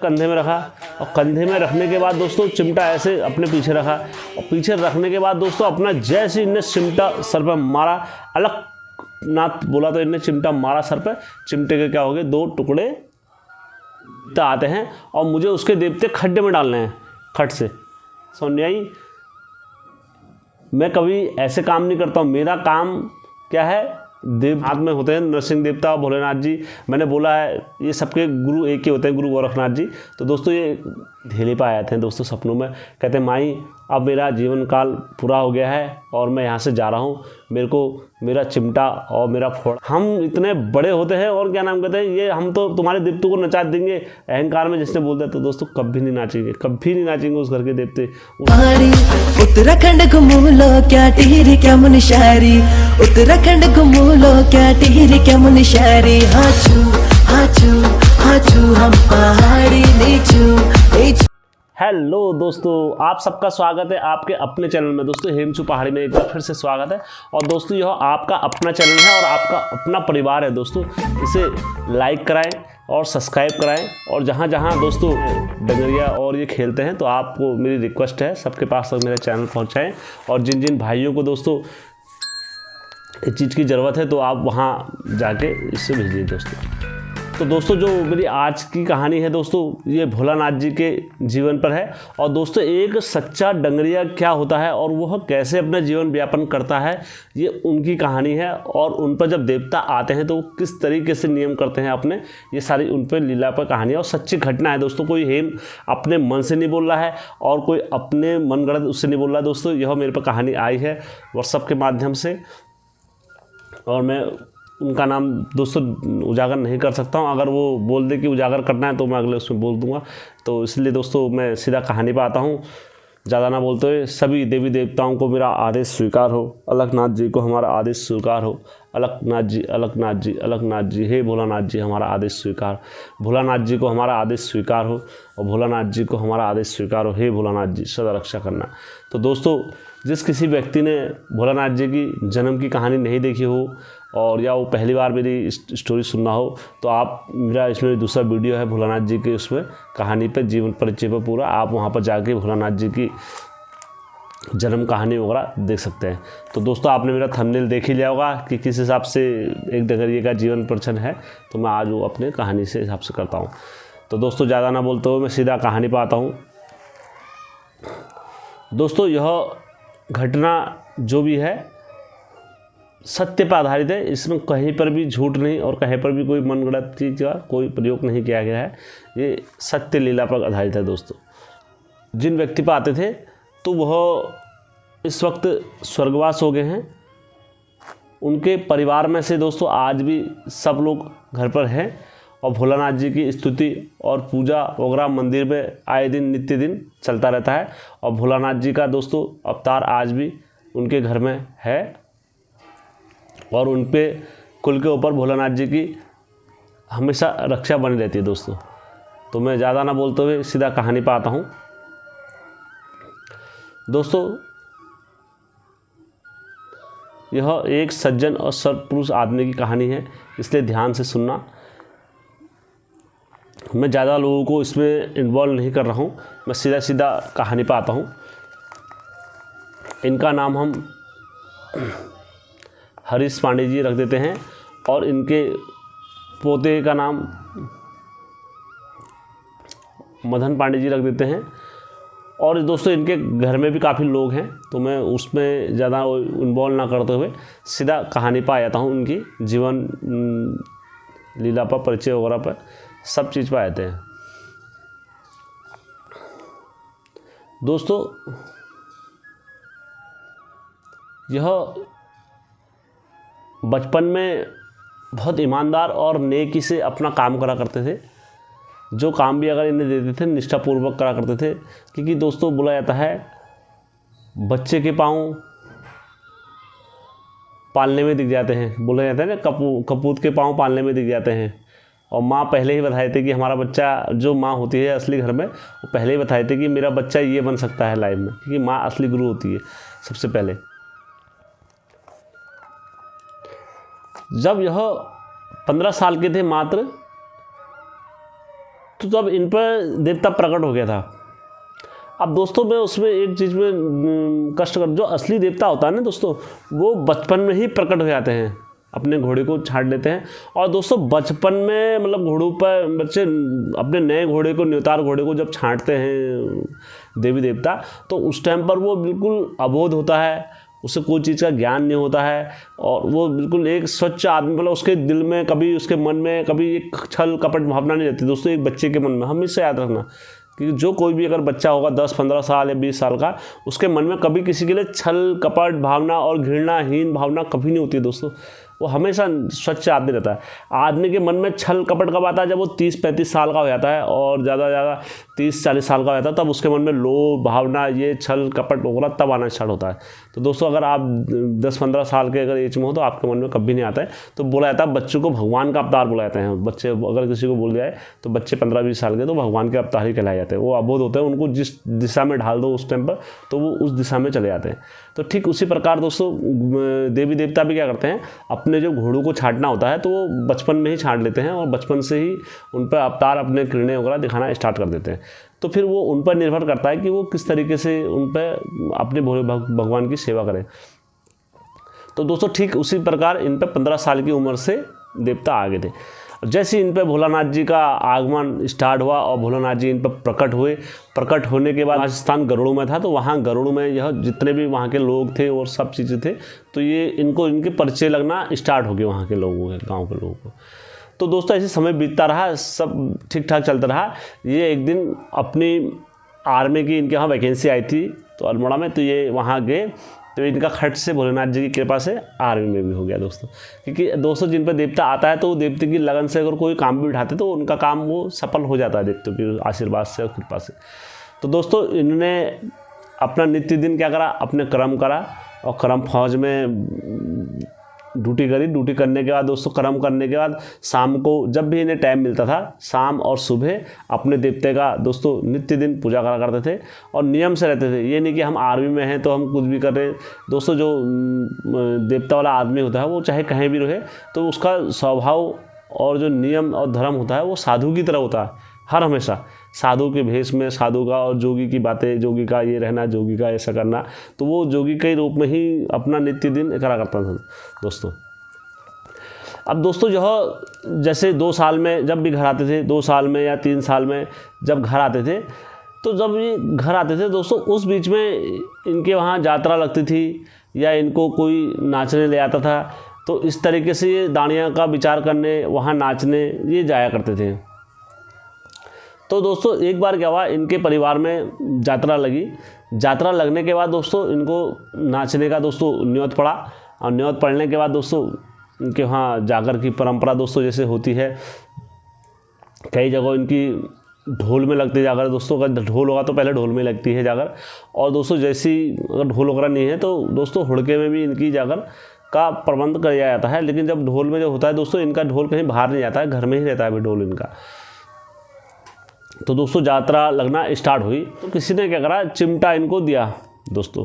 कंधे में रखा और कंधे में रखने के बाद दोस्तों चिमटा ऐसे अपने पीछे रखा और पीछे रखने के बाद दोस्तों अपना जैसे इनने चिमटा सर पर मारा, अलग नाथ बोला तो इनने चिमटा मारा सर पर। चिमटे के क्या हो गए, 2 टुकड़े आते हैं और मुझे उसके देवते खड्डे में डालने हैं, खट से। समझ आई? मैं कभी ऐसे काम नहीं करता हूँ। मेरा काम क्या है, देव हाथ में होते हैं नरसिंह देवता, भोलेनाथ जी। मैंने बोला है ये सबके गुरु एक ही होते हैं, गुरु गोरखनाथ जी। तो दोस्तों ये ढेले पर आए थे दोस्तों सपनों में, कहते माई अब मेरा जीवन काल पूरा हो गया है और मैं यहाँ से जा रहा हूँ, मेरे को मेरा चिमटा और मेरा फोड़। हम इतने बड़े होते हैं और क्या नाम कहते हैं, ये हम तो तुम्हारे देवतों को नचा देंगे। अहंकार में जिसने बोल दिया तो दोस्तों कभी नहीं नाचेंगे, कभी नहीं नाचेंगे उस घर के देवते। उत्तराखंड घूमू लो क्या टिहरी क्या मुनिशारी, उत्तराखंड घूमू लो क्या टिहरी क्या मुनिशारी। हाचू हाचू हाचू हम पहाड़ी नीचू। हेलो दोस्तों, आप सबका स्वागत है आपके अपने चैनल में। दोस्तों हेमचू पहाड़ी में एक बार फिर से स्वागत है। और दोस्तों यह आपका अपना चैनल है और आपका अपना परिवार है दोस्तों। इसे लाइक कराएं और सब्सक्राइब कराएं और जहां जहां दोस्तों डंगरिया और ये खेलते हैं तो आपको मेरी रिक्वेस्ट है सबके पास तक मेरा चैनल पहुंचाएं। और जिन जिन भाइयों को दोस्तों इस चीज़ की ज़रूरत है तो आप वहाँ जाके इससे भेजिए दोस्तों। तो दोस्तों जो मेरी आज की कहानी है दोस्तों ये भोलानाथ जी के जीवन पर है। और दोस्तों एक सच्चा डंगरिया क्या होता है और वह कैसे अपना जीवन व्यापन करता है, ये उनकी कहानी है। और उन पर जब देवता आते हैं तो वो किस तरीके से नियम करते हैं अपने, ये सारी उन पर लीला पर कहानी है और सच्ची घटना है दोस्तों। कोई हेम अपने मन से नहीं बोल रहा है और कोई अपने मनगढ़ंत उससे नहीं बोल रहा है दोस्तों। यह मेरे पर कहानी आई है व्हाट्सएप के माध्यम से और मैं उनका नाम दोस्तों उजागर नहीं कर सकता हूं। अगर वो बोल दे कि उजागर करना है तो मैं अगले उसमें बोल दूंगा। तो इसलिए दोस्तों मैं सीधा कहानी पर आता हूं, ज़्यादा ना बोलते हुए। सभी देवी देवताओं को मेरा आदेश स्वीकार हो, अलकनाथ जी को हमारा आदेश स्वीकार हो। अलकनाथ जी अलकनाथ जी अलकनाथ जी, हे भोलानाथ जी हमारा आदेश स्वीकार। भोलानाथ जी को हमारा आदेश स्वीकार हो और भोलानाथ जी को हमारा आदेश स्वीकार हो। हे भोलानाथ जी सदा रक्षा करना। तो दोस्तों जिस किसी व्यक्ति ने भोलानाथ जी की जन्म की कहानी नहीं देखी हो और या वो पहली बार मेरी स्टोरी सुनना हो तो आप मेरा इसमें दूसरा वीडियो है भोलानाथ जी के, उसमें कहानी पर जीवन परिचय पर पूरा, आप वहाँ पर जाके भोलानाथ जी की जन्म कहानी वगैरह देख सकते हैं। तो दोस्तों आपने मेरा थंबनेल देख ही लिया होगा कि किस हिसाब से एक डंगरिये का जीवन परिचय है। तो मैं आज वो अपने कहानी से हिसाब से करता हूँ। तो दोस्तों ज़्यादा ना बोलते हुए मैं सीधा कहानी पर आता हूँ। दोस्तों यह घटना जो भी है सत्य पर आधारित है, इसमें कहीं पर भी झूठ नहीं और कहीं पर भी कोई मनगढ़ंत चीज़ का कोई प्रयोग नहीं किया गया है। ये सत्य लीला पर आधारित है दोस्तों। जिन व्यक्ति पर आते थे तो वह इस वक्त स्वर्गवास हो गए हैं। उनके परिवार में से दोस्तों आज भी सब लोग घर पर हैं और भोलानाथ जी की स्तुति और पूजा वगैरह मंदिर में आए दिन नित्य दिन चलता रहता है। और भोलानाथ जी का दोस्तों अवतार आज भी उनके घर में है और उन पे कुल के ऊपर भोलानाथ जी की हमेशा रक्षा बनी रहती है दोस्तों। तो मैं ज़्यादा ना बोलते हुए सीधा कहानी पर आता हूँ। दोस्तों यह एक सज्जन और सत्पुरुष आदमी की कहानी है, इसलिए ध्यान से सुनना। मैं ज़्यादा लोगों को इसमें इन्वॉल्व नहीं कर रहा हूँ, मैं सीधा सीधा कहानी पर आता हूँ। इनका नाम हम हरीश पांडे जी रख देते हैं और इनके पोते का नाम मदन पांडे जी रख देते हैं। और दोस्तों इनके घर में भी काफ़ी लोग हैं तो मैं उसमें ज़्यादा इन्वॉल्व ना करते हुए सीधा कहानी पर आ जाता हूँ। उनकी जीवन लीला पर, परिचय वगैरह पर, सब चीज़ पर आते हैं। दोस्तों यह बचपन में बहुत ईमानदार और नेकी से अपना काम करा करते थे। जो काम भी अगर इन्हें देते थे निष्ठापूर्वक करा करते थे, क्योंकि दोस्तों बोला जाता है बच्चे के पाँव पालने में दिख जाते हैं। बोला जाता है ना कपूत के पाँव पालने में दिख जाते हैं। और माँ पहले ही बताए थे कि हमारा बच्चा, जो माँ होती है असली घर में, वो पहले ही बताए थे कि मेरा बच्चा ये बन सकता है लाइफ में, क्योंकि माँ असली गुरु होती है सबसे पहले। जब यह 15 साल के थे मात्र तो तब इन पर देवता प्रकट हो गया था। अब दोस्तों मैं उसमें एक चीज़ में कष्ट कर, जो असली देवता होता है ना दोस्तों, वो बचपन में ही प्रकट हो जाते हैं, अपने घोड़े को छाट लेते हैं। और दोस्तों बचपन में मतलब घोड़ों पर बच्चे अपने नए घोड़े को, न्योतार घोड़े को जब छांटते हैं देवी देवता, तो उस टाइम पर वो बिल्कुल अबोध होता है, उसे कोई चीज़ का ज्ञान नहीं होता है, और वो बिल्कुल एक स्वच्छ आदमी, मतलब उसके दिल में कभी, उसके मन में कभी एक छल कपट भावना नहीं रहती दोस्तों। एक बच्चे के मन में हमेशा याद रखना कि जो कोई भी अगर बच्चा होगा 10-15 साल या 20 साल का, उसके मन में कभी किसी के लिए छल कपट भावना और घृणाहीन भावना कभी नहीं होती है दोस्तों। वो हमेशा स्वच्छ आदमी रहता है। आदमी के मन में छल कपट कब आता है? जब वो 30-35 साल का हो जाता है और ज़्यादा से ज़्यादा 30-40 साल का हो जाता है, तब उसके मन में लोभ भावना, ये छल कपट वगैरह तब आना स्टार्ट होता है। तो दोस्तों अगर आप 10-15 साल के अगर एज में हो तो आपके मन में कभी नहीं आता है। तो बोला जाता है बच्चों को भगवान का अवतार बोला जाता है। बच्चे अगर किसी को बोल जाए तो बच्चे 15-20 साल के तो भगवान के अवतार ही कहलाए जाते हैं। वो अबोध होते हैं, उनको जिस दिशा में ढाल दो उस टाइम पर तो वो उस दिशा में चले जाते हैं। तो ठीक उसी प्रकार दोस्तों देवी देवता भी क्या करते हैं, अपने जो घोड़ों को छांटना होता है तो वो बचपन में ही छांट लेते हैं और बचपन से ही उन पर अवतार, अपने किरणें वगैरह दिखाना स्टार्ट कर देते हैं। तो फिर वो उन पर निर्भर करता है कि वो किस तरीके से उन पर अपने भोले भगवान की सेवा करें। तो दोस्तों ठीक उसी प्रकार इन पर 15 साल की उम्र से देवता आ गए थे। जैसे इन पर भोलानाथ जी का आगमन स्टार्ट हुआ और भोलानाथ जी इन पर प्रकट हुए, प्रकट होने के बाद स्थान गरुड़ में था, तो वहाँ गरुड़ में यह जितने भी वहाँ के लोग थे और सब चीज़ें थे, तो ये इनको इनके परिचय लगना स्टार्ट हो गए वहाँ के लोगों के, गाँव के लोगों को। तो दोस्तों ऐसे समय बीतता रहा, सब ठीक ठाक चलता रहा। ये एक दिन अपनी आर्मी की इनके यहाँ वैकेंसी आई थी तो अल्मोड़ा में, तो ये वहाँ गए, तो इनका खट से भोलेनाथ जी की कृपा से आर्मी में भी हो गया दोस्तों। क्योंकि दोस्तों जिन पर देवता आता है तो वो देवते की लगन से अगर कोई काम भी उठाते तो उनका काम वो सफल हो जाता है देवतों की आशीर्वाद से और कृपा से। तो दोस्तों इन्होंने अपना नित्य दिन क्या करा, अपने कर्म करा और कर्म फौज में ड्यूटी करी। ड्यूटी करने के बाद दोस्तों, कर्म करने के बाद शाम को जब भी इन्हें टाइम मिलता था, शाम और सुबह अपने देवते का दोस्तों नित्य दिन पूजा करा करते थे और नियम से रहते थे। ये नहीं कि हम आर्मी में हैं तो हम कुछ भी कर रहे हैं दोस्तों। जो देवता वाला आदमी होता है वो चाहे कहीं भी रहे तो उसका स्वभाव और जो नियम और धर्म होता है वो साधु की तरह होता है। हर हमेशा साधु के भेष में, साधु का और जोगी की बातें, जोगी का ये रहना, जोगी का ऐसा करना, तो वो जोगी के रूप में ही अपना नित्य दिन करा करता था दोस्तों। अब दोस्तों जो जैसे 2 साल में जब भी घर आते थे, 2 साल में या 3 साल में जब घर आते थे, तो जब ये घर आते थे दोस्तों उस बीच में इनके वहाँ यात्रा लगती थी या इनको कोई नाचने ले आता था, तो इस तरीके से ये दानिया का विचार करने, वहाँ नाचने ये जाया करते थे। तो दोस्तों एक बार क्या हुआ, इनके परिवार में यात्रा लगी। यात्रा लगने के बाद दोस्तों इनको नाचने का दोस्तों न्योत पड़ा और न्योत पड़ने के बाद दोस्तों इनके वहाँ जागर की परंपरा दोस्तों जैसे होती है, कई जगहों इनकी ढोल में लगती है जागर दोस्तों। अगर ढोल होगा तो पहले ढोल में लगती है जागर, और दोस्तों जैसी अगर ढोल वगैरह नहीं है तो दोस्तों हुड़के में भी इनकी जागर का प्रबंध किया जाता है। लेकिन जब ढोल में जो होता है दोस्तों, इनका ढोल कहीं बाहर नहीं जाता है, घर में ही रहता है अभी ढोल इनका। तो दोस्तों यात्रा लगना स्टार्ट हुई तो किसी ने क्या करा, चिमटा इनको दिया दोस्तों।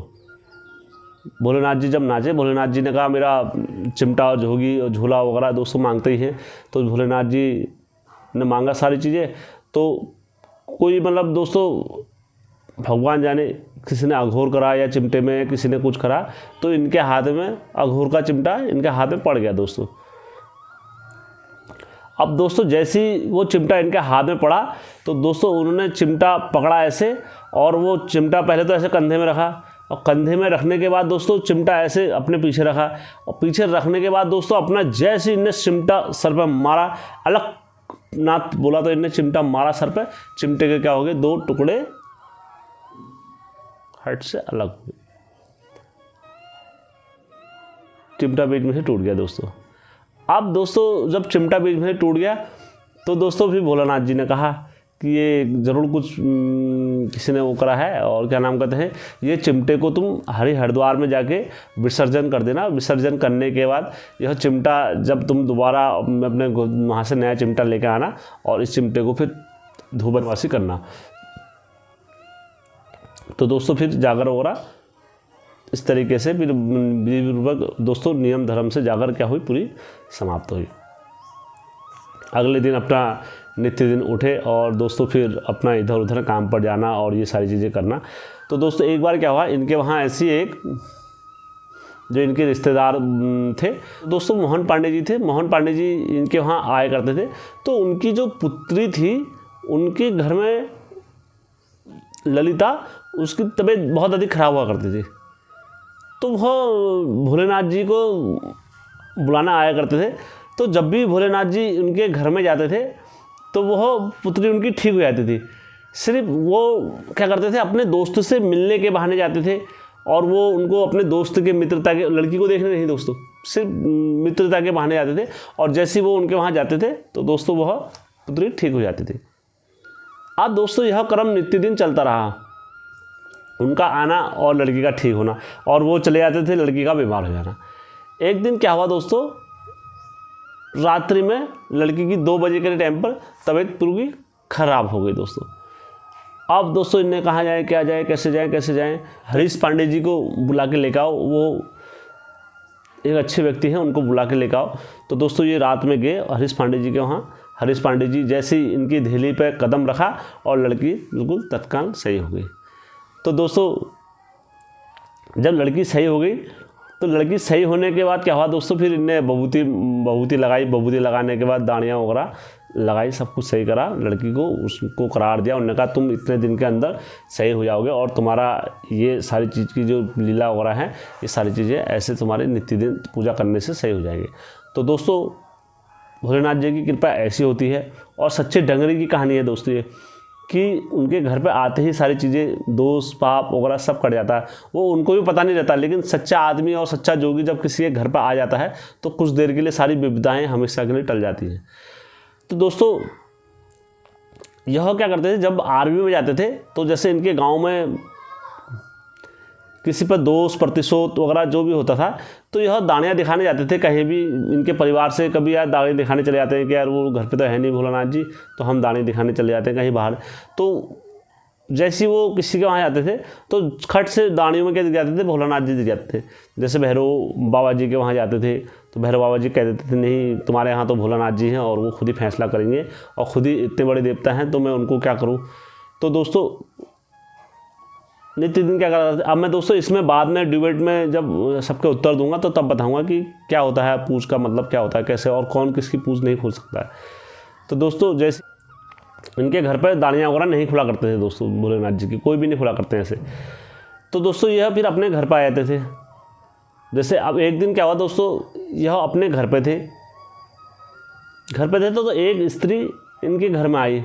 भोलेनाथ जी जब नाचे, भोलेनाथ जी ने कहा मेरा चिमटा और झोगी और झूला वगैरह दोस्तों मांगते ही हैं। तो भोलेनाथ जी ने मांगा सारी चीज़ें। तो कोई मतलब दोस्तों भगवान जाने किसी ने अघोर करा या चिमटे में किसी ने कुछ करा, तो इनके हाथ में अघोर का चिमटा इनके हाथ में पड़ गया दोस्तों। अब दोस्तों जैसे ही वो चिमटा इनके हाथ में पड़ा तो दोस्तों उन्होंने चिमटा पकड़ा ऐसे, और वो चिमटा पहले तो ऐसे कंधे में रखा, और कंधे में रखने के बाद दोस्तों चिमटा ऐसे अपने पीछे रखा, और पीछे रखने के बाद दोस्तों अपना जैसे इनने चिमटा सर पर मारा, अलग नाथ बोला तो इनने चिमटा मारा सर पे, चिमटे के क्या हो गए, 2 टुकड़े हट से अलग हुए, चिमटा बीच में से टूट गया दोस्तों। अब दोस्तों जब चिमटा बीच में टूट गया तो दोस्तों फिर भोलानाथ जी ने कहा कि ये ज़रूर कुछ किसी ने वो करा है, और क्या नाम कहते हैं, ये चिमटे को तुम हरिद्वार में जाके विसर्जन कर देना। विसर्जन करने के बाद यह चिमटा जब तुम दोबारा अपने वहाँ से नया चिमटा लेकर आना और इस चिमटे को फिर धूपनवासी करना। तो दोस्तों फिर जागर वगैरह इस तरीके से फिर विधिपूर्वक दोस्तों नियम धर्म से जागर क्या हुई, पूरी समाप्त हुई। अगले दिन अपना नित्य दिन उठे और दोस्तों फिर अपना इधर उधर काम पर जाना और ये सारी चीज़ें करना। तो दोस्तों एक बार क्या हुआ, इनके वहाँ ऐसी एक जो इनके रिश्तेदार थे दोस्तों, मोहन पांडे जी थे। मोहन पांडे जी इनके वहाँ आया करते थे। तो उनकी जो पुत्री थी, उनके घर में ललिता, उसकी तबीयत बहुत अधिक खराब हुआ करती थी। तो वह भोलेनाथ जी को बुलाना आया करते थे। तो जब भी भोलेनाथ जी उनके घर में जाते थे तो वह पुत्री उनकी ठीक हो जाती थी। सिर्फ वो क्या करते थे, अपने दोस्त से मिलने के बहाने जाते थे और वो उनको अपने दोस्त के मित्रता के, लड़की को देखने नहीं दोस्तों, सिर्फ मित्रता के बहाने जाते थे। और जैसे ही वो उनके वहाँ जाते थे तो दोस्तों वह पुत्री ठीक हो जाती थी। अब दोस्तों यह क्रम नित्य दिन चलता रहा, उनका आना और लड़की का ठीक होना, और वो चले जाते थे, लड़की का बीमार हो जाना। एक दिन क्या हुआ दोस्तों, रात्रि में लड़की की 2 बजे के टाइम पर तबीयत पूरी खराब हो गई दोस्तों। अब दोस्तों इनने कहाँ जाए, क्या जाए, कैसे जाएं। हरीश पांडे जी को बुला के लेकर आओ, वो एक अच्छे व्यक्ति हैं, उनको बुला के लेकर आओ। तो दोस्तों ये रात में गए हरीश पांडे जी के वहाँ। हरीश पांडे जी जैसे ही इनकी धेली पर कदम रखा और लड़की बिल्कुल तत्काल सही हो गई। तो दोस्तों जब लड़की सही हो गई तो लड़की सही होने के बाद क्या हुआ दोस्तों, फिर इनने बबूती लगाई। बबूती लगाने के बाद दानियाँ वगैरह लगाई, सब कुछ सही करा, लड़की को उसको करार दिया। उन्होंने कहा तुम इतने दिन के अंदर सही हो जाओगे और तुम्हारा ये सारी चीज़ की जो लीला वगैरह है, ये सारी चीज़ें ऐसे तुम्हारे नित्य दिन पूजा करने से सही हो जाएंगे। तो दोस्तों भोलेनाथ जी की कृपा ऐसी होती है। और सच्चे डंगरी की कहानी है दोस्तों ये, कि उनके घर पे आते ही सारी चीज़ें, दोष पाप वगैरह सब कट जाता है। वो उनको भी पता नहीं रहता, लेकिन सच्चा आदमी और सच्चा जोगी जब किसी के घर पर आ जाता है तो कुछ देर के लिए सारी विपदाएं हमेशा के लिए टल जाती हैं। तो दोस्तों यह क्या करते थे, जब आर्मी में जाते थे तो जैसे इनके गांव में किसी पर दोष प्रतिशोध वगैरह जो भी होता था, तो यह दानियाँ दिखाने जाते थे कहीं भी। इनके परिवार से कभी यार दाने दिखाने चले जाते हैं कि यार वो घर पे तो है नहीं भोलानाथ जी, तो हम दाने दिखाने चले जाते हैं कहीं बाहर। तो जैसे वो किसी के वहाँ जाते थे तो खट से दानियों में क्या दिख जाते थे, भोलानाथ जी दिख जाते थे। जैसे भैरव बाबा जी के वहाँ जाते थे तो भैरव बाबा जी कह देते थे नहीं तुम्हारे यहाँ तो भोलानाथ जी हैं और वो खुद ही फैसला करेंगे, और खुद ही इतने बड़े देवता हैं तो मैं उनको क्या करूँ। तो दोस्तों नित्य दिन क्या करते थे। अब मैं दोस्तों इसमें बाद में डिबेट में जब सबके उत्तर दूंगा तो तब बताऊंगा कि क्या होता है पूज का मतलब, क्या होता है, कैसे, और कौन किसकी पूज नहीं खोल सकता है। तो दोस्तों जैसे इनके घर पर दानियाँ वगैरह नहीं खुला करते थे दोस्तों, भोलेनाथ जी की कोई भी नहीं खुला करते ऐसे। तो दोस्तों यह फिर अपने घर पर आ जाते थे। जैसे अब एक दिन क्या हुआ दोस्तों, यह अपने घर पे थे तो एक स्त्री इनके घर में आई।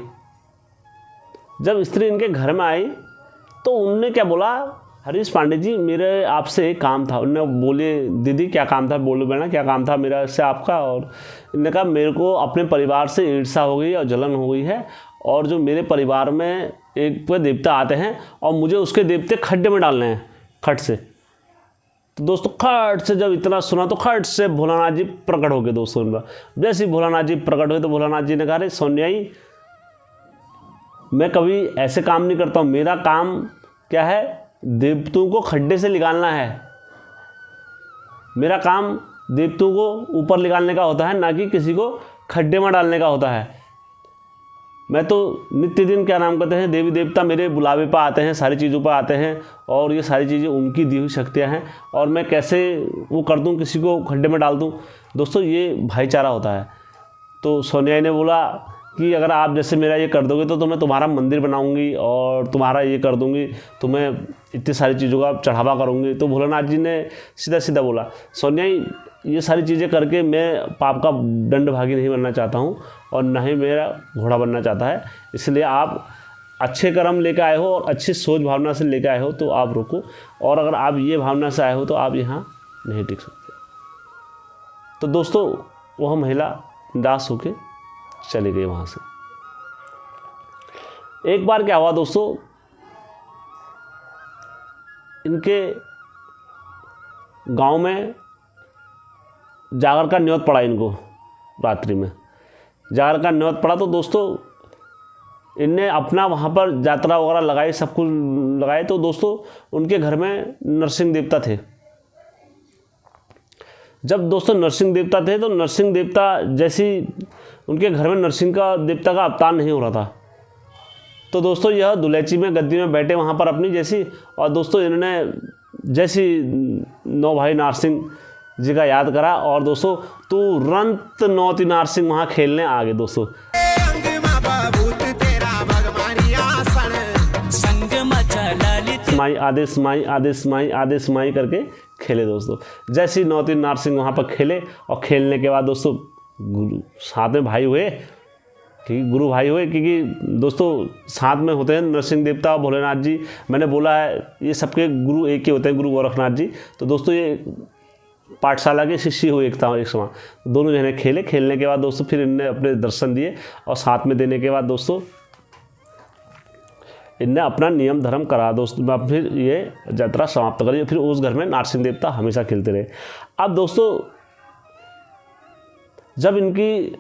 जब स्त्री इनके घर में आई तो उनने क्या बोला, हरीश पांडे जी मेरे आपसे एक काम था। उनने बोले दीदी क्या काम था, बोलो बेटा क्या काम था मेरा इससे आपका। और इन्होंने कहा मेरे को अपने परिवार से ईर्ष्या हो गई और जलन हो गई है, और जो मेरे परिवार में एक पे देवता आते हैं और मुझे उसके देवते खड्डे में डालने हैं, खट से। तो दोस्तों खट से जब इतना सुना तो खट से भोलानाथ जी प्रकट हो गए दोस्तों उनका। जैसे ही भोलानाथ जी प्रकट हुए तो भोलानाथ जी ने कहा अरे सोनियाई मैं कभी ऐसे काम नहीं करता हूँ, मेरा काम क्या है, देवतों को खड्डे से निकालना है। मेरा काम देवतों को ऊपर निकालने का होता है, ना कि किसी को खड्डे में डालने का होता है। मैं तो नित्य दिन क्या नाम करते हैं, देवी देवता मेरे बुलावे पर आते हैं, सारी चीज़ों पर आते हैं, और ये सारी चीज़ें उनकी दी हुई शक्तियाँ हैं, और मैं कैसे वो कर दूँ, किसी को खड्डे में डाल दूँ। दोस्तों ये भाईचारा होता है। तो सोनिया ने बोला कि अगर आप जैसे मेरा ये कर दोगे तो मैं तुम्हारा मंदिर बनाऊंगी और तुम्हारा ये कर दूंगी, तुम्हें इतनी सारी चीज़ों का चढ़ावा करूंगी। तो भोलेनाथ जी ने सीधा सीधा बोला सोनिया ये सारी चीज़ें करके मैं पाप का दंड भागी नहीं बनना चाहता हूँ और न ही मेरा घोड़ा बनना चाहता है, इसलिए आप अच्छे कर्म लेकर आए हो और अच्छी सोच भावना से लेकर आए हो तो आप रुको, और अगर आप ये भावना से आए हो तो आप यहाँ नहीं टिक सकते। तो दोस्तों वह महिला दास होके चली गई वहाँ से। एक बार क्या हुआ दोस्तों, इनके गांव में जागर का न्योत पड़ा, इनको रात्रि में जागर का न्योत पड़ा। तो दोस्तों इनने अपना वहाँ पर यात्रा वगैरह लगाई, सब कुछ लगाए। तो दोस्तों उनके घर में नरसिंह देवता थे। जब दोस्तों नरसिंह देवता थे तो नरसिंह देवता जैसी उनके घर में नरसिंह का देवता का अवतार नहीं हो रहा था। तो दोस्तों यह दुलैची में गद्दी में बैठे वहाँ पर अपनी जैसी, और दोस्तों इन्होंने जैसी नौ भाई नारसिंह जी का याद करा, और दोस्तों तुरंत नौती नारसिंह वहाँ खेलने आ गए दोस्तों। माई आदेश माई आदेश माई आदेश माई करके खेले दोस्तों। जैसे ही नौती नारसिंह वहाँ पर खेले, और खेलने के बाद दोस्तों गुरु साथ में भाई हुए, क्योंकि गुरु भाई हुए, क्योंकि दोस्तों साथ में होते हैं नरसिंह देवता और भोलेनाथ जी। मैंने बोला है ये सबके गुरु एक ही होते हैं, गुरु गोरखनाथ जी। तो दोस्तों ये पाठशाला के शिष्य हुए एक समय, दोनों जने खेले। खेलने के बाद दोस्तों फिर इनने अपने दर्शन दिए, और साथ में देने के बाद दोस्तों इनने अपना नियम धर्म करा दोस्तों। फिर ये यात्रा समाप्त करी। फिर उस घर में नारसिंह देवता हमेशा खेलते रहे। अब दोस्तों जब इनकी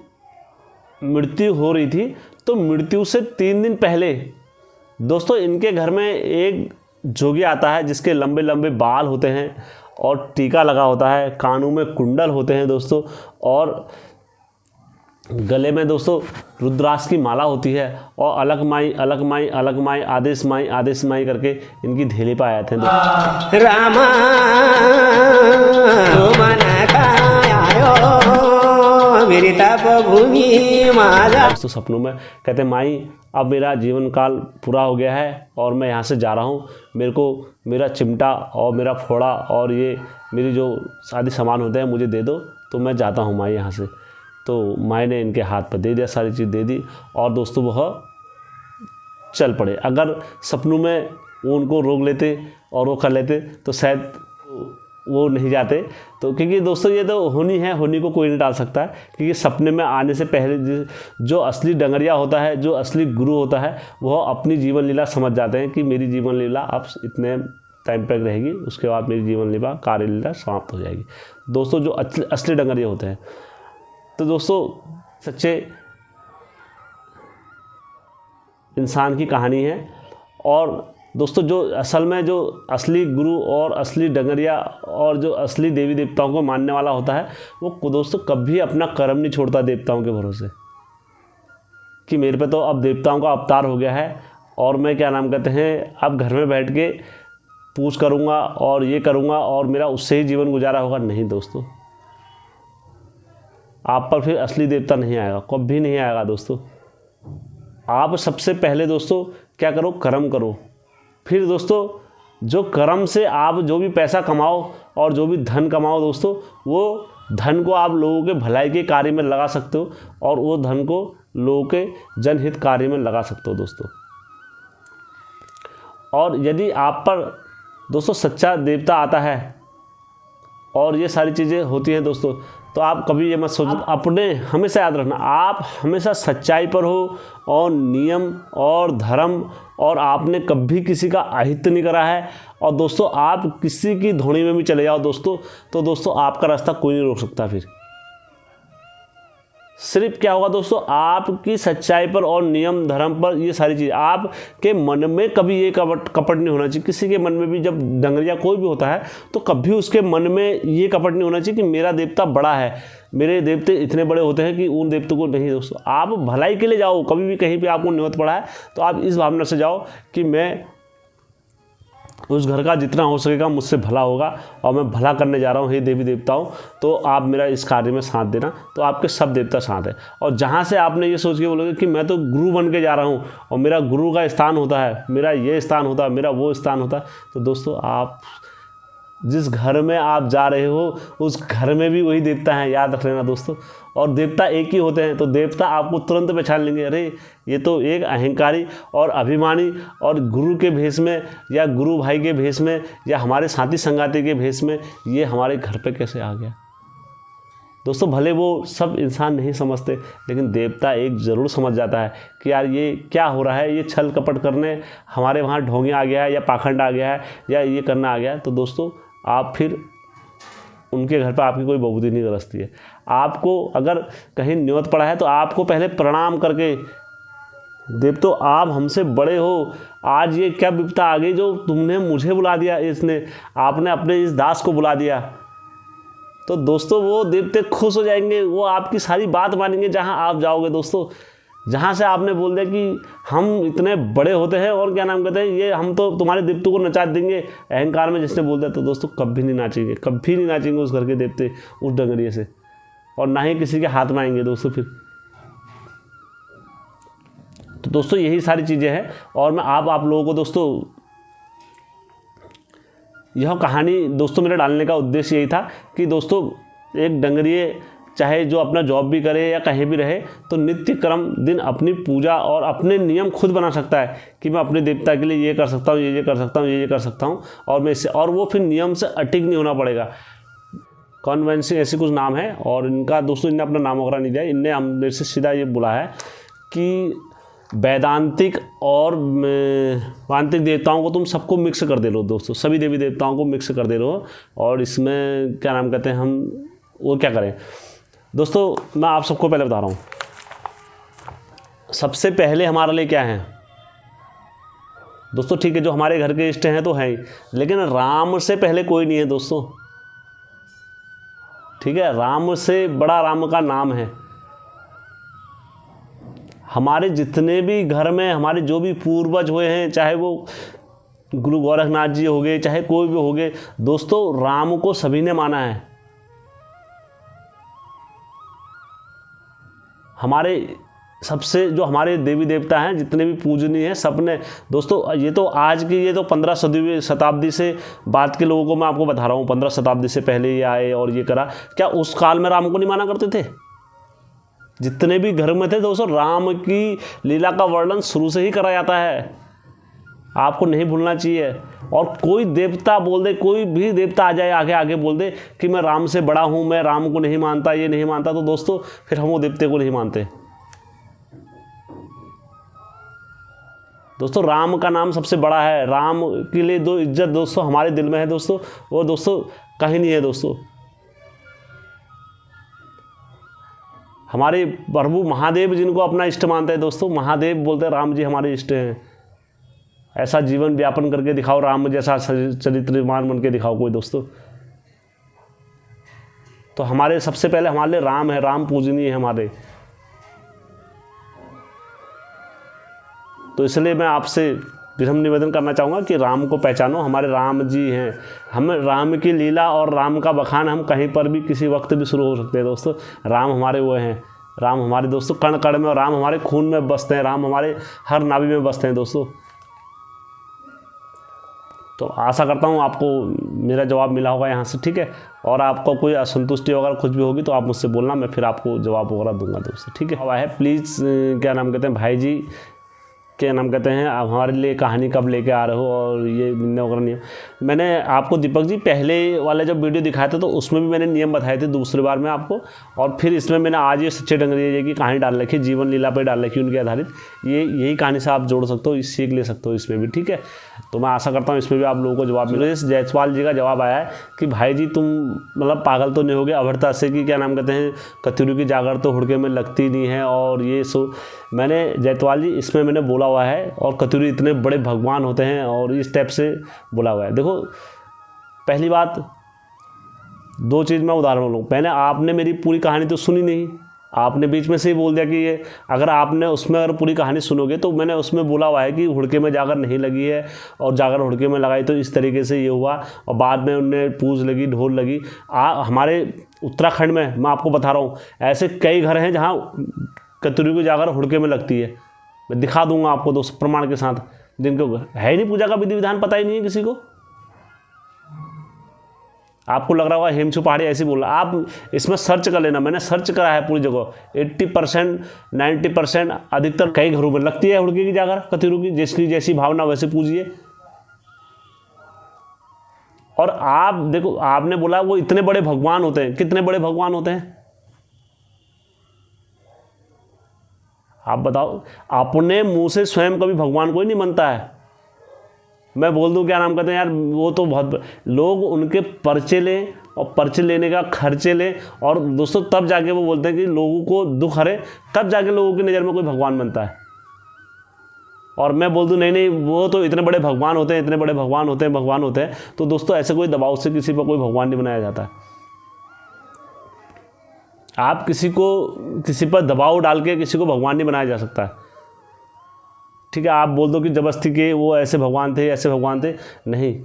मृत्यु हो रही थी, तो मृत्यु से 3 दिन पहले दोस्तों इनके घर में एक जोगी आता है, जिसके लंबे लंबे बाल होते हैं और टीका लगा होता है, कानों में कुंडल होते हैं दोस्तों, और गले में दोस्तों रुद्राक्ष की माला होती है, और अलग माई अलग माई अलग माई आदेश माई करके इनकी धेली पर आए थे दोस्तों। सपनों में कहते माई अब मेरा जीवन काल पूरा हो गया है, और मैं यहाँ से जा रहा हूँ। मेरे को मेरा चिमटा और मेरा फोड़ा और ये मेरी जो शादी सामान होते हैं मुझे दे दो, तो मैं जाता हूँ माई यहाँ से। तो माई ने इनके हाथ पर दे दिया, सारी चीज़ दे दी, और दोस्तों वह चल पड़े। अगर सपनों में वो उनको रोक लेते और वो कर लेते तो शायद वो नहीं जाते। तो क्योंकि दोस्तों ये तो होनी है, होनी को कोई नहीं डाल सकता है, क्योंकि सपने में आने से पहले जो असली डंगरिया होता है, जो असली गुरु होता है, वह अपनी जीवन लीला समझ जाते हैं कि मेरी जीवन लीला अब इतने टाइम तक रहेगी, उसके बाद मेरी जीवन लीला कार्य लीला समाप्त हो जाएगी दोस्तों, जो असली डंगरिया होते हैं। तो दोस्तों सच्चे इंसान की कहानी है। और दोस्तों जो असल में जो असली गुरु और असली डंगरिया और जो असली देवी देवताओं को मानने वाला होता है, वो दोस्तों कभी अपना कर्म नहीं छोड़ता देवताओं के भरोसे, कि मेरे पे तो अब देवताओं का अवतार हो गया है, और मैं क्या नाम कहते हैं अब घर में बैठ के पूछ करूँगा और ये करूँगा और मेरा उससे ही जीवन गुजारा होगा। नहीं दोस्तों, आप पर फिर असली देवता नहीं आएगा, कभी नहीं आएगा दोस्तों। आप सबसे पहले दोस्तों क्या करो, कर्म करो। फिर दोस्तों जो कर्म से आप जो भी पैसा कमाओ और जो भी धन कमाओ दोस्तों, वो धन को आप लोगों के भलाई के कार्य में लगा सकते हो, और वो धन को लोगों के जनहित कार्य में लगा सकते हो दोस्तों। और यदि आप पर दोस्तों सच्चा देवता आता है और ये सारी चीज़ें होती हैं दोस्तों, तो आप कभी ये मत सोचो, अपने हमेशा याद रखना, आप हमेशा सच्चाई पर हो और नियम और धर्म, और आपने कभी किसी का अहित नहीं करा है। और दोस्तों आप किसी की धोनी में भी चले जाओ दोस्तों, तो दोस्तों आपका रास्ता कोई नहीं रोक सकता। फिर सिर्फ क्या होगा दोस्तों, आपकी सच्चाई पर और नियम धर्म पर, ये सारी चीज़ आपके मन में कभी ये कपट नहीं होना चाहिए। किसी के मन में भी, जब डंगरिया कोई भी होता है तो कभी उसके मन में ये कपट नहीं होना चाहिए कि मेरा देवता बड़ा है, मेरे देवते इतने बड़े होते हैं कि उन देवतों को नहीं। दोस्तों आप भलाई के लिए जाओ, कभी भी कहीं पर आपको न्योत पड़ा है तो आप इस भावना से जाओ कि मैं उस घर का जितना हो सकेगा मुझसे भला होगा, और मैं भला करने जा रहा हूँ हे देवी देवताओं, तो आप मेरा इस कार्य में साथ देना। तो आपके सब देवता साथ है। और जहाँ से आपने ये सोच के बोलोगे कि मैं तो गुरु बन के जा रहा हूँ और मेरा गुरु का स्थान होता है, मेरा ये स्थान होता है, मेरा वो स्थान होता है, तो दोस्तों आप जिस घर में आप जा रहे हो उस घर में भी वही देवता हैं, याद रख लेना दोस्तों। और देवता एक ही होते हैं, तो देवता आपको तुरंत पहचान लेंगे, अरे ये तो एक अहंकारी और अभिमानी और गुरु के भेष में या गुरु भाई के भेष में या हमारे साथी संगाती के भेष में ये हमारे घर पे कैसे आ गया। दोस्तों भले वो सब इंसान नहीं समझते, लेकिन देवता एक ज़रूर समझ जाता है कि यार ये क्या हो रहा है, ये छल कपट करने हमारे वहाँ ढोंगी आ गया है, या पाखंड आ गया है, या ये करना आ गया है। तो दोस्तों आप फिर उनके घर पर आपकी कोई बबूदी नहीं गरजती है। आपको अगर कहीं न्योत पड़ा है तो आपको पहले प्रणाम करके, देवतो आप हमसे बड़े हो, आज ये क्या विपदा आ गई जो तुमने मुझे बुला दिया, इसने आपने अपने इस दास को बुला दिया, तो दोस्तों वो देवते खुश हो जाएंगे, वो आपकी सारी बात मानेंगे जहाँ आप जाओगे दोस्तों। जहाँ से आपने बोल दिया कि हम इतने बड़े होते हैं और क्या नाम कहते हैं, ये हम तो तुम्हारे देवते को नचा देंगे, अहंकार में जिसने बोल दिया, तो दोस्तों कभी नहीं नाचेंगे, कभी नहीं नाचेंगे उस घर के देवते उस डंगरिए से, और ना ही किसी के हाथ में आएंगे दोस्तों फिर। तो दोस्तों यही सारी चीज़ें हैं, और मैं आप लोगों को दोस्तों यह कहानी दोस्तों मेरे डालने का उद्देश्य यही था कि दोस्तों एक डंगरिए चाहे जो अपना जॉब भी करे या कहीं भी रहे, तो नित्य क्रम दिन अपनी पूजा और अपने नियम खुद बना सकता है कि मैं अपने देवता के लिए ये कर सकता हूँ, ये कर सकता हूँ, ये कर सकता हूँ, और मैं इससे, और वो फिर नियम से अटिक नहीं होना पड़ेगा। कॉन्वेंसिंग ऐसी कुछ नाम है, और इनका दोस्तों इनने अपना नाम वगैरह नहीं दिया, इनने हम मेरे से सीधा ये बोला है कि वैदांतिक और वांतिक देवताओं को तुम सबको मिक्स कर दे लो दोस्तों, सभी देवी देवताओं को मिक्स कर दे लो, और इसमें क्या नाम कहते हैं हम वो क्या करें दोस्तों। मैं आप सबको पहले बता रहा हूँ, सबसे पहले हमारे लिए क्या है दोस्तों, ठीक है जो हमारे घर के इष्ट हैं तो हैं ही, लेकिन राम से पहले कोई नहीं है दोस्तों, ठीक है। राम से बड़ा राम का नाम है। हमारे जितने भी घर में हमारे जो भी पूर्वज हुए हैं, चाहे वो गुरु गोरखनाथ जी हो गए, चाहे कोई भी हो गए दोस्तों, राम को सभी ने माना है। हमारे सबसे जो हमारे देवी देवता हैं जितने भी पूजनीय हैं सबने दोस्तों, ये तो आज की ये तो 15वीं शताब्दी से बाद के लोगों को मैं आपको बता रहा हूँ, 15 शताब्दी से पहले ये आए और ये करा। क्या उस काल में राम को नहीं माना करते थे? जितने भी घर में थे दोस्तों, राम की लीला का वर्णन शुरू से ही करा जाता है, आपको नहीं भूलना चाहिए। और कोई देवता बोल दे, कोई भी देवता आ जाए आगे आगे बोल दे कि मैं राम से बड़ा हूँ, मैं राम को नहीं मानता, ये नहीं मानता, तो दोस्तों फिर हम वो देवते को नहीं मानते। दोस्तों राम का नाम सबसे बड़ा है, राम के लिए जो इज्जत दोस्तों हमारे दिल में है दोस्तों, वो दोस्तों कहीं नहीं है दोस्तों। हमारे प्रभु महादेव जिनको अपना इष्ट मानते हैं दोस्तों, महादेव बोलते हैं राम जी हमारे इष्ट हैं। ऐसा जीवन व्यापन करके दिखाओ, राम जैसा चरित्रवान बन के दिखाओ कोई दोस्तों। तो हमारे सबसे पहले हमारे लिए राम है, राम पूजनीय है हमारे। तो इसलिए मैं आपसे विनम्र निवेदन करना चाहूँगा कि राम को पहचानो, हमारे राम जी हैं। हमें राम की लीला और राम का बखान हम कहीं पर भी किसी वक्त भी शुरू हो सकते हैं दोस्तों। राम हमारे वो हैं, राम हमारे दोस्तों कण कण में, और राम हमारे खून में बसते हैं, राम हमारे हर नाभि में बसते हैं दोस्तों। तो आशा करता हूँ आपको मेरा जवाब मिला होगा यहाँ से, ठीक है। और आपको कोई असंतुष्टि वगैरह कुछ भी होगी तो आप मुझसे बोलना, मैं फिर आपको जवाब वगैरह दूंगा दोस्तों, ठीक है। है प्लीज़ क्या नाम कहते हैं भाई जी, क्या नाम कहते हैं, आप हमारे लिए कहानी कब लेके आ रहे हो, और ये मिलने वगैरह नियम। मैंने आपको दीपक जी पहले वाले जब वीडियो दिखाया था तो उसमें भी मैंने नियम बताए थे दूसरी बार में आपको, और फिर इसमें मैंने आज ये सच्चे डंगरिए की कहानी डाल रखी, जीवन लीला पर डाल रखी उनके आधारित। ये यही कहानी से आप जोड़ सकते हो, सीख ले सकते हो इसमें भी, ठीक है। तो मैं आशा करता हूँ इसमें भी आप लोगों को जवाब मिले। इस जायसवाल जी का जवाब आया है कि भाई जी तुम मतलब पागल तो नहीं हो गए अभरता से कि क्या नाम कहते हैं कतुरु की जागर तो हुड़के में लगती नहीं है, और ये सो मैंने जायसवाल जी इसमें मैंने बोला हुआ है, और कतुरु इतने बड़े भगवान होते हैं, और इस टाइप से बोला हुआ है। देखो पहली बात, दो चीज़ मैं उदाहरण लूँ। पहले आपने मेरी पूरी कहानी तो सुनी नहीं, आपने बीच में से ही बोल दिया कि ये, अगर आपने उसमें अगर पूरी कहानी सुनोगे तो मैंने उसमें बोला हुआ है कि हुड़के में जागर नहीं लगी है, और जागर हुड़के में लगाई तो इस तरीके से ये हुआ, और बाद में उनने पूज लगी, ढोल लगी। हमारे उत्तराखंड में मैं आपको बता रहा हूँ ऐसे कई घर हैं जहाँ कतुरु की जागर हुड़के में लगती है। मैं दिखा दूंगा आपको दोस्त प्रमाण के साथ, जिनको है ही नहीं पूजा का विधि विधान पता ही नहीं है किसी को। आपको लग रहा होगा हेमचू पहाड़ी ऐसे बोल रहा, आप इसमें सर्च कर लेना, मैंने सर्च करा है पूरी जगह। 80% 90% अधिकतर कई घरों में लगती है हुड़के की जागर कतुरु की, जिसकी जैसी भावना वैसे पूजिए। और आप देखो, आपने बोला वो इतने बड़े भगवान होते हैं, कितने बड़े भगवान होते हैं आप बताओ। अपने मुंह से स्वयं कभी भगवान को ही नहीं मानता है। मैं बोल दूं क्या नाम कहते हैं यार, वो तो बहुत लोग उनके पर्चे लें, और पर्चे लेने का खर्चे लें, और दोस्तों तब जाके वो बोलते हैं कि लोगों को दुख हरे, तब जाके लोगों की नज़र में कोई भगवान बनता है। और मैं बोल दूं नहीं नहीं वो तो इतने बड़े भगवान होते हैं, इतने बड़े भगवान होते हैं, भगवान होते हैं। तो दोस्तों ऐसे कोई दबाव से किसी पर कोई भगवान नहीं बनाया जाता है। आप किसी पर दबाव डाल के किसी को भगवान नहीं बनाया जा सकता है। ठीक है, आप बोल दो कि जबरदस्ती के वो ऐसे भगवान थे, ऐसे भगवान थे, नहीं।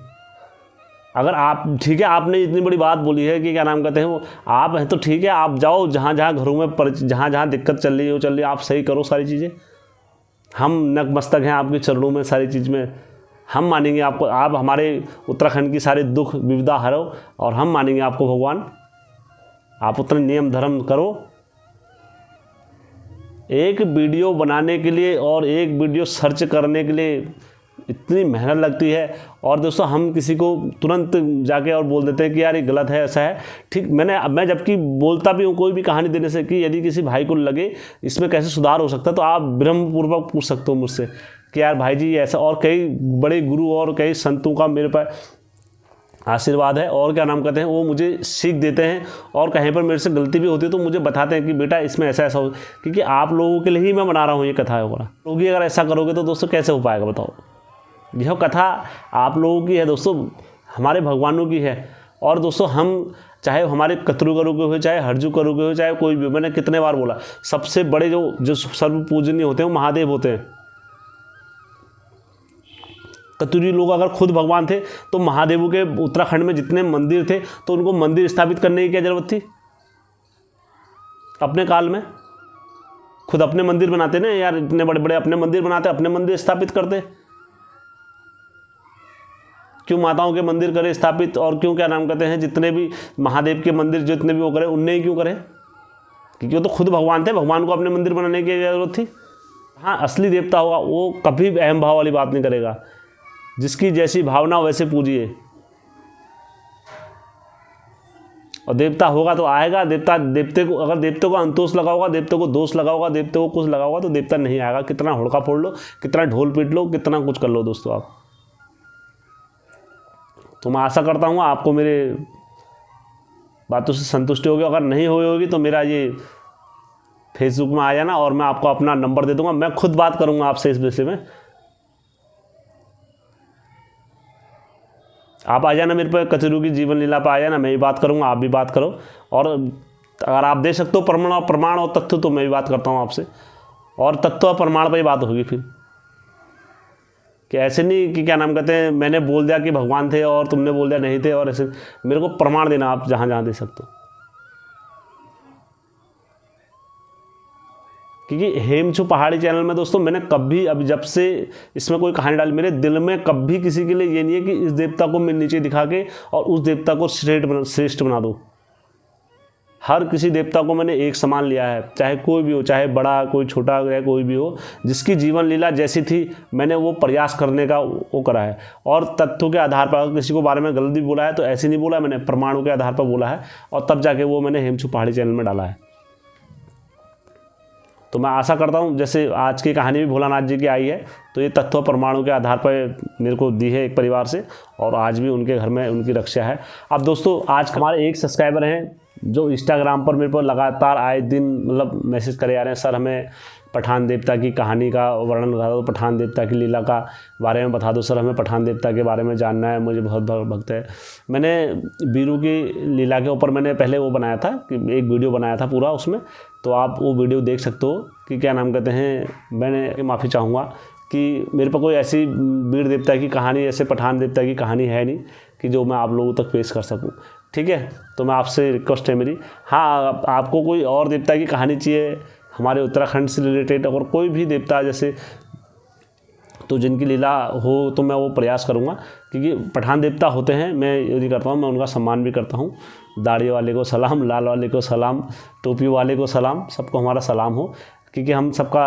अगर आप, ठीक है, आपने इतनी बड़ी बात बोली है कि क्या नाम कहते हैं वो आप हैं, तो ठीक है, आप जाओ जहाँ जहाँ घरों में जहाँ जहाँ दिक्कत चल रही है वो चल रही है, आप सही करो सारी चीज़ें। हम नतमस्तक हैं आपके चरणों में, सारी चीज़ में हम मानेंगे आपको। आप हमारे उत्तराखंड की सारे दुख विपदा हरो और हम मानेंगे आपको भगवान। आप उतने नियम धर्म करो। एक वीडियो बनाने के लिए और एक वीडियो सर्च करने के लिए इतनी मेहनत लगती है। और दोस्तों हम किसी को तुरंत जाके और बोल देते हैं कि यार ये गलत है, ऐसा है। ठीक, मैं जबकि बोलता भी हूँ कोई भी कहानी देने से कि यदि किसी भाई को लगे इसमें कैसे सुधार हो सकता है, तो आप विनम्रपूर्वक पूछ सकते हो मुझसे कि यार भाई जी ऐसा। और कई बड़े गुरु और कई संतों का मेरे पास आशीर्वाद है और क्या नाम कहते हैं वो मुझे सीख देते हैं। और कहीं पर मेरे से गलती भी होती है तो मुझे बताते हैं कि बेटा इसमें ऐसा ऐसा हो, क्योंकि आप लोगों के लिए ही मैं बना रहा हूँ ये कथा वगैरह। लोग ही अगर ऐसा करोगे तो दोस्तों कैसे हो पाएगा बताओ। यह कथा आप लोगों की है दोस्तों, हमारे भगवानों की है। और दोस्तों हम चाहे हमारे कतरू करू के हो, चाहे हरजू करू के हो, चाहे कोई भी, मैंने कितने बार बोला, सबसे बड़े जो सर्व पूजनीय होते हैं वो महादेव होते हैं। कतूरी लोग अगर खुद भगवान थे तो महादेव के उत्तराखंड में जितने मंदिर थे तो उनको मंदिर स्थापित करने की क्या जरूरत थी? अपने काल में खुद अपने मंदिर बनाते ना यार, इतने बड़े बड़े अपने मंदिर बनाते, अपने मंदिर स्थापित करते। क्यों माताओं के मंदिर करे स्थापित, और क्यों क्या नाम कहते हैं जितने भी महादेव के मंदिर जितने भी वो करे उनने ही क्यों करे? क्योंकि वो तो खुद भगवान थे, भगवान को अपने मंदिर बनाने की जरूरत थी। हाँ, असली देवता होगा वो कभी अहम भाव वाली बात नहीं करेगा। जिसकी जैसी भावना वैसे पूजिए, और देवता होगा तो आएगा। देवते को अगर देवते को अंतोष लगा होगा, देवते को दोष लगा होगा, देवते को कुछ लगा होगा तो देवता नहीं आएगा। कितना हुड़का फोड़ लो, कितना ढोल पीट लो, कितना कुछ कर लो दोस्तों आप। तो मैं आशा करता हूँ आपको मेरे बातों से संतुष्टि होगी। अगर नहीं हुई होगी तो मेरा ये फेसबुक में आ जाना और मैं आपको अपना नंबर दे दूँगा। मैं खुद बात करूँगा आपसे इस विषय में। आप आ जाना मेरे पे, कचरू की जीवन लीला पे आ जाना, मैं भी बात करूँगा, आप भी बात करो। और अगर आप दे सकते हो प्रमाण और तथ्य तो मैं भी बात करता हूँ आपसे, और तथ्य और प्रमाण पर ही बात होगी फिर। कि ऐसे नहीं कि क्या नाम कहते हैं मैंने बोल दिया कि भगवान थे और तुमने बोल दिया नहीं थे, और ऐसे मेरे को प्रमाण देना आप जहाँ जहाँ दे सकते हो। क्योंकि हेमचू पहाड़ी चैनल में दोस्तों मैंने कभी, अभी जब से इसमें कोई कहानी डाली, मेरे दिल में कभी किसी के लिए ये नहीं है कि इस देवता को मैं नीचे दिखा के और उस देवता को श्रेष्ठ बना दूँ। हर किसी देवता को मैंने एक समान लिया है, चाहे कोई भी हो, चाहे बड़ा कोई छोटा या कोई भी हो। जिसकी जीवन लीला जैसी थी मैंने वो प्रयास करने का वो करा है। और तथ्यों के आधार पर, अगर किसी को बारे में गलत भी बोला है तो ऐसे नहीं बोला, मैंने प्रमाणों के आधार पर बोला है, और तब जाके वो मैंने हेमचू पहाड़ी चैनल में डाला है। तो मैं आशा करता हूँ जैसे आज की कहानी भी भोलानाथ जी की आई है, तो ये तथ्यों प्रमाणों के आधार पर मेरे को दी है एक परिवार से, और आज भी उनके घर में उनकी रक्षा है। अब दोस्तों आज हमारे एक सब्सक्राइबर हैं जो इंस्टाग्राम पर मेरे पर लगातार आए दिन मतलब मैसेज करे आ रहे हैं, सर हमें पठान देवता की कहानी का वर्णन बता दो, पठान देवता की लीला का बारे में बता दो सर, हमें पठान देवता के बारे में जानना है, मुझे बहुत भक्त है। मैंने बीरू की लीला के ऊपर मैंने पहले वो बनाया था कि एक वीडियो बनाया था पूरा उसमें, तो आप वो वीडियो देख सकते हो कि क्या नाम कहते हैं। मैंने माफ़ी चाहूँगा कि मेरे पर कोई ऐसी वीर देवता की कहानी, ऐसे पठान देवता की कहानी है नहीं कि जो मैं आप लोगों तक पेश कर सकूं। ठीक है, तो मैं आपसे रिक्वेस्ट है मेरी, हाँ आपको कोई और देवता की कहानी चाहिए हमारे उत्तराखंड से रिलेटेड, और कोई भी देवता जैसे तो जिनकी लीला हो तो मैं वो प्रयास करूँगा। क्योंकि पठान देवता होते हैं, मैं ये नहीं करता हूँ, मैं उनका सम्मान भी करता हूँ। दाढ़ी वाले को सलाम, लाल वाले को सलाम, टोपी वाले को सलाम, सबको हमारा सलाम हो। क्योंकि हम सबका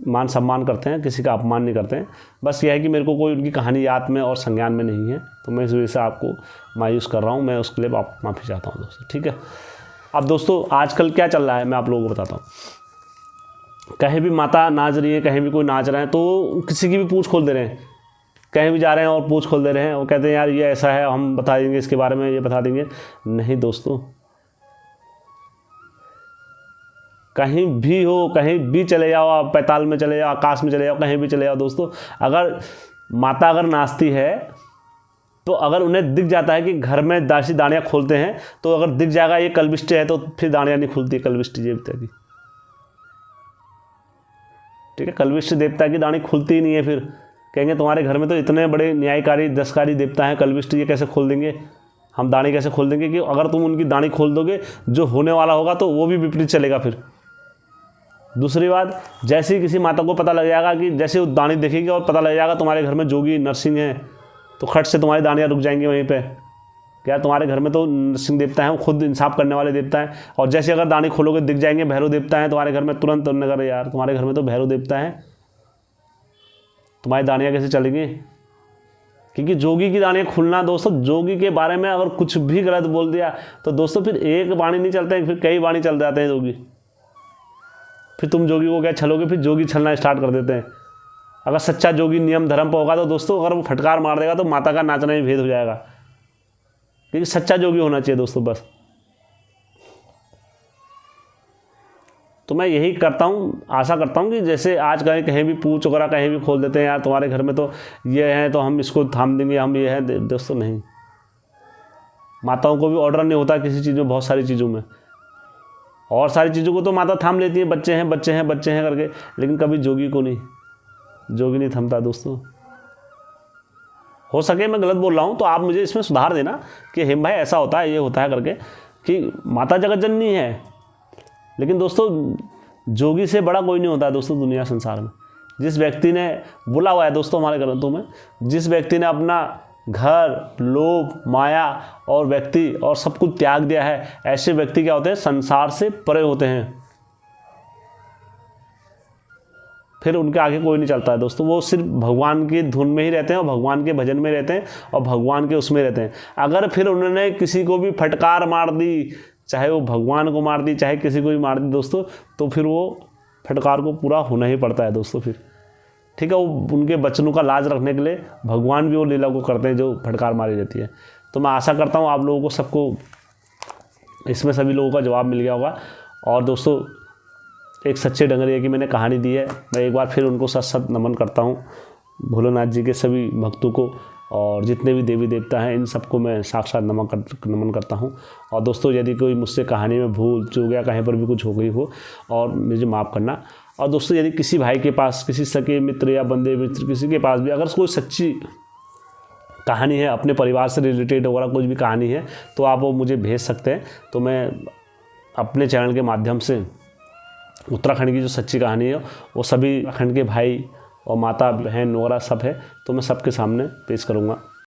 मान सम्मान करते हैं, किसी का अपमान नहीं करते हैं। बस यह है कि मेरे को कोई उनकी कहानी याद में और संज्ञान में नहीं है, तो मैं इस वजह से आपको मायूस कर रहा हूँ। मैं उसके लिए माफ़ी चाहता हूँ दोस्तों। ठीक है, अब दोस्तों आजकल क्या चल रहा है मैं आप लोगों को बताता हूँ। कहीं भी माता नाच रही है, कहीं भी कोई नाच रहा है तो किसी की भी पूँछ खोल दे रहे हैं। कहीं भी जा रहे हैं और पूँछ खोल दे रहे हैं, वो कहते हैं यार ये ऐसा है, हम बता देंगे इसके बारे में, ये बता देंगे। नहीं दोस्तों, कहीं भी हो, कहीं भी चले जाओ, आप पैताल में चले जाओ, आकाश में चले जाओ, कहीं भी चले जाओ दोस्तों, अगर माता अगर नाचती है तो अगर उन्हें दिख जाता है कि घर में दासी दानियाँ खोलते हैं, तो अगर दिख जाएगा ये कल्विष्ट है, तो फिर दानियाँ नहीं खुलती कल्विष्ट देवता की। ठीक है, कल्विष्ट देवता की दानी खुलती ही नहीं है। फिर कहेंगे तुम्हारे घर में तो इतने बड़े न्यायकारी दशकारी देवता हैं, कल्विष्ट ये कैसे खोल देंगे, हम दानी कैसे खोल देंगे? कि अगर तुम उनकी दानी खोल दोगे, जो होने वाला होगा तो वो भी विपरीत चलेगा। फिर दूसरी बात, जैसे ही किसी माता को पता लग जाएगा कि जैसे वो दानी देखेगी और पता लग जाएगा तुम्हारे घर में जोगी नरसिंह हैं, तो खट से तुम्हारी दानियाँ रुक जाएंगी वहीं पे। क्या तुम्हारे घर में तो नरसिंह देवता हैं, वो खुद इंसाफ करने वाले देवता हैं। और जैसे अगर दानी खोलोगे दिख जाएंगे भैरव देवता हैं तुम्हारे घर में, तुरंत नगर यार तुम्हारे घर में तो भैरव देवता हैं, तुम्हारी दानियाँ कैसे चलेंगी? क्योंकि जोगी की दानियाँ खुलना दोस्तों, जोगी के बारे में अगर कुछ भी गलत बोल दिया तो दोस्तों फिर एक वाणी नहीं चलता है, फिर कई वाणी चल जाते हैं जोगी। फिर तुम जोगी को क्या छलोगे, फिर जोगी छलना स्टार्ट कर देते हैं। अगर सच्चा जोगी नियम धर्म पर होगा तो दोस्तों अगर वो फटकार मार देगा तो माता का नाचना ही भेद हो जाएगा। क्योंकि सच्चा जोगी होना चाहिए दोस्तों बस। तो मैं यही करता हूँ, आशा करता हूँ कि जैसे आज कहीं भी पूछ वगैरह कहीं भी खोल देते हैं, यार तुम्हारे घर में तो ये है तो हम इसको थाम देंगे, हम ये है। दोस्तों नहीं, माताओं को भी ऑर्डर नहीं होता किसी चीज़ में, बहुत सारी चीज़ों में। और सारी चीज़ों को तो माता थाम लेती है, बच्चे हैं बच्चे हैं बच्चे हैं करके, लेकिन कभी जोगी को नहीं, जोगी नहीं थमता दोस्तों। हो सके मैं गलत बोल रहा हूँ तो आप मुझे इसमें सुधार देना कि हेम भाई ऐसा होता है, ये होता है करके, कि माता जगत जननी है, लेकिन दोस्तों जोगी से बड़ा कोई नहीं होता है दोस्तों दुनिया संसार में। जिस व्यक्ति ने बोला हुआ है दोस्तों हमारे ग्रंथों में, जिस व्यक्ति ने अपना घर, लोभ, माया और व्यक्ति और सब कुछ त्याग दिया है, ऐसे व्यक्ति क्या होते हैं, संसार से परे होते हैं। फिर उनके आगे कोई नहीं चलता है दोस्तों। वो सिर्फ भगवान की धुन में ही रहते हैं और भगवान के भजन में रहते हैं और भगवान के उसमें रहते हैं। अगर फिर उन्होंने किसी को भी फटकार मार दी, चाहे वो भगवान को मार दी चाहे किसी को भी मार दी दोस्तों, तो फिर वो फटकार को पूरा होना ही पड़ता है दोस्तों फिर। ठीक है, वो उनके बचनों का लाज रखने के लिए भगवान भी वो लीला को करते हैं जो फटकार मारी जाती है। तो मैं आशा करता हूँ आप लोगों को सबको इसमें सभी लोगों का जवाब मिल गया होगा। और दोस्तों एक सच्चे डंगरिया की मैंने कहानी दी है, मैं एक बार फिर उनको सत सत नमन करता हूँ, भोलेनाथ जी के सभी भक्तों को और जितने भी देवी देवता हैं इन सबको मैं साक्षात नमन करता हूँ। और दोस्तों यदि कोई मुझसे कहानी में भूल चूक गया, कहीं पर भी कुछ हो गई हो और मुझे माफ़ करना। और दोस्तों यदि किसी भाई के पास, किसी सगे मित्र या बंदे मित्र किसी के पास भी अगर कोई सच्ची कहानी है, अपने परिवार से रिलेटेड वगैरह कुछ भी कहानी है, तो आप वो मुझे भेज सकते हैं। तो मैं अपने चैनल के माध्यम से उत्तराखंड की जो सच्ची कहानी है वो सभी उत्तराखंड के भाई और माता बहन वगैरह सब है, तो मैं सबके सामने पेश करूँगा।